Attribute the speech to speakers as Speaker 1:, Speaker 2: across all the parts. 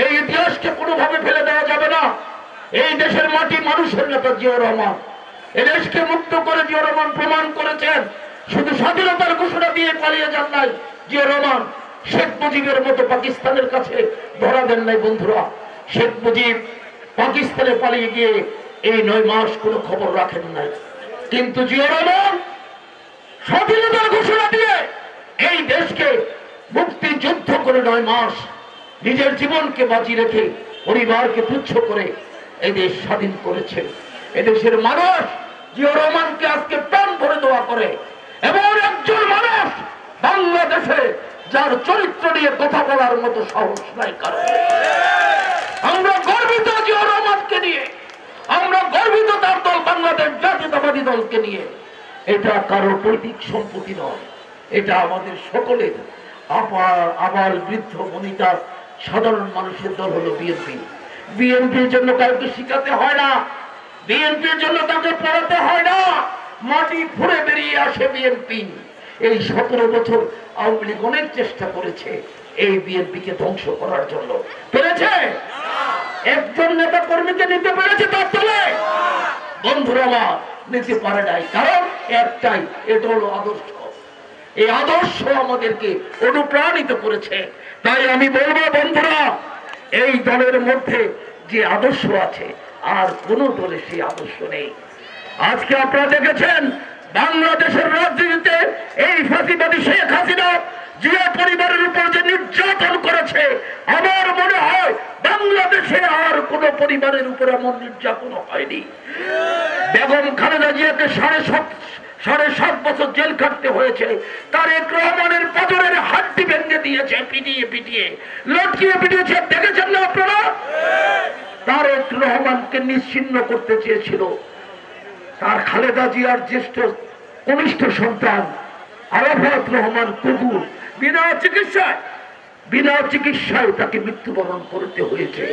Speaker 1: এই ইতিহাসকে কোনোভাবে ফেলে দেওয়া যাবে না। এই দেশের মাটি মানুষের নেতা জিয়াউর রহমান। এই দেশকে মুক্ত করে জিয়াউর রহমান প্রমাণ করেছেন। শুধু স্বাধীনতার ঘোষণা দিয়ে পালিয়ে যান নাই জিয়াউর রহমান, শেখ মুজিবের মতো পাকিস্তানের কাছে ধরা দেন নাই। বন্ধুরা, শেখ মুজিব পাকিস্তানে পালিয়ে গিয়ে এই 9 মাস কোনো খবর রাখেন নাই, কিন্তু জিয়াউর রহমান স্বাধীনতার ঘোষণা দিয়ে এই দেশকে মুক্তি যুদ্ধ করে 9 মাস নিজের জীবনকে বাজি রেখে পরিবারকে তুচ্ছ করে এই দেশ স্বাধীন করেছে। এদেশের মানুষ জিয়াউর রহমানকে আজকে প্রাণ ভরে দোয়া করে, এবং একজন মানুষ বাংলাদেশে যার চরিত্র নিয়ে কথা বলার মতো সাহস নাই কারণ। আমরা গর্বিত জিয়াউর রহমানকে নিয়ে, আমরা গর্বিত তার দল বাংলাদেশ জাতীয়তাবাদী দলকে নিয়ে। এটা কারো পৈতৃক সম্পত্তি নয়, এটা আমাদের সকলের। আবার বৃদ্ধ বনিতা সাধারণ মানুষের দল হলো বিএনপি। বিএনপির জন্য কাউকে শিখাতে হয় না, বিএনপির জন্য তাকে পড়াতে হয় না, মাটি ফুঁড়ে বেরিয়ে আসে বিএনপি। এই 17 বছর আওয়ামী লীগ অনেক চেষ্টা করেছে এই বিএনপিকে ধ্বংস করার জন্য। পেরেছে? একজন নেতা কর্মীকে নিতে পেরেছে তার দলে? বন্ধুরা, নিতে পারে নাই, কারণ একটাই, এটা হলো আদর্শ। এই আদর্শ আমাদেরকে অনুপ্রাণিত করেছে। তাই আমি বলবো বন্ধুরা, এই দলের মধ্যে যে আদর্শ আছে আর কোন দলে সেই আদর্শ নেই। আজকে আপনারা দেখেছেন বাংলাদেশের রাজনীতিতে এই ফাঁসিবাদী শেখ হাসিনা জিয়া পরিবারের উপর যে নির্যাতন করেছে, আমার মনে হয় বাংলাদেশে আর কোন পরিবারের উপর এমন নির্যাতন হয়নি। বেগম খালেদা জিয়াকে 7.5 বছর জেল কাটতে হয়েছে। তারেক রহমানের পাঁজরের হাড্ডি ভেঙে দিয়েছে, পিটিয়ে পিটিয়ে লটকিয়ে পিটিয়েছে। দেখেছেন না আপনারা? তারেক রহমানকে নিশ্চিহ্ন করতে চেয়েছিল তার খালেদা জিয়ার জ্যেষ্ঠ কনিষ্ঠ সন্তান আরাফাত রহমান কুকুর, বিনা চিকিৎসায় তাকে মৃত্যুবরণ করতে হয়েছে।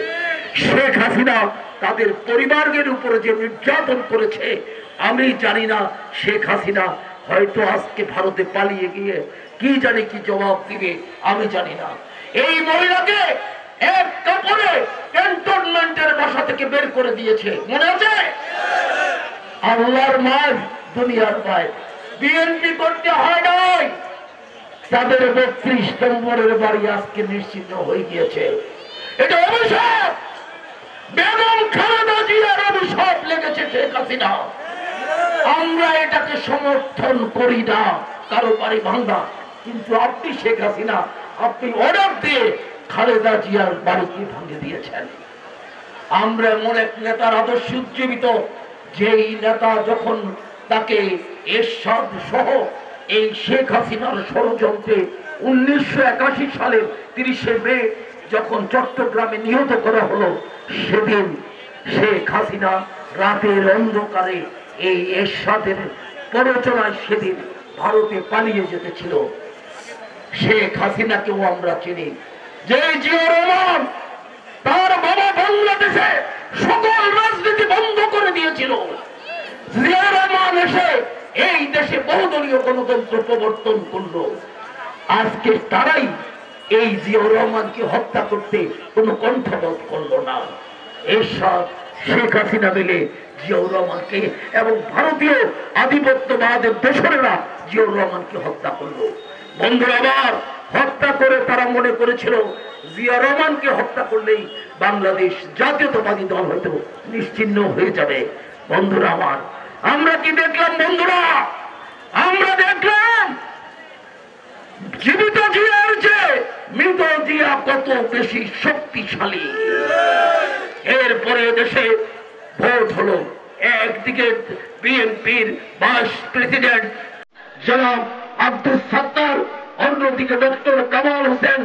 Speaker 1: শেখ হাসিনা তাদের পরিবারের উপরে যে নির্যাতন করেছে, আমি জানি না শেখ হাসিনা হয়তো আজকে ভারতে পালিয়ে গিয়ে কি জানি কি জবাব দিবে, আমি জানি না। এই মহিলাকে এক কাপড়ে ক্যান্টনমেন্টের বাসা থেকে বের করে দিয়েছে, মনে আছে? আল্লাহর মায় দুনিয়ার মায়। বিএনপি করতে হয় নাই, তাদের 32 নম্বরের বাড়ি আজকে নিশ্চিন্ন হয়ে গিয়েছে। এটা অভিশাপ, বেগম খালেদা জিয়ার অভিশাপ লেগেছে শেখ হাসিনা। আমরা এটাকে সমর্থন করি না, কারো বাড়ি ভাঙা। কিন্তু আপনি শেখ হাসিনা, আপনি অর্ডার দিয়ে খালেদা জিয়ার বাড়িকে ভাঙে দিয়েছেন। আমরা এমন এক নেতার আদর্শ উজ্জীবিত, যেই নেতা যখন তাকে এরশাদ সহ এই শেখ হাসিনার ষড়যন্ত্রে 1981 সালের 30 মে যখন চট্টগ্রামে নিহত করা হলো, সেদিন শেখ হাসিনা রাতের অন্ধকারে এই এরশাদের প্ররোচনায় সেদিন ভারতে পালিয়ে যেতেছিল। শেখ হাসিনাকেও আমরা চিনি, যে জিয়াউর রহমান তার বাবা বাংলাদেশে সকল রাজনীতি বন্ধ করে দিয়েছিল। জিয়াউর রহমান এসে এই দেশে বহুদলীয় গণতন্ত্র প্রবর্তন করলো। আজকে তারাই এই জিয়াউর রহমানকে হত্যা করতে কোনো কণ্ঠবোধ করলো না। এরশাদ, শেখ হাসিনা মিলে জিয়াউর রহমানকে এবং ভারতীয় আধিপত্যবাদের দোসরেরা জিয়াউর রহমানকে হত্যা করলো। বন্ধুরা, আবার হত্যা করে তারা মনে করেছিল জিয়াউর রহমানকে হত্যা করলেই বাংলাদেশ জাতীয়তাবাদী দল হয়তো নিশ্চিহ্ন হয়ে যাবে। বন্ধুরা আমার, আমরা কি দেখলাম? বন্ধুরা, আমরা দেখলাম জীবিত জিয়ার চেয়ে মৃত জিয়া কত বেশি শক্তিশালী। এরপরে দেশে ভোট হলো। একদিকে বিএনপির ভাইস প্রেসিডেন্ট জনাব আব্দুল সাত্তার, অন্যদিকে ডক্টর কামাল হোসেন।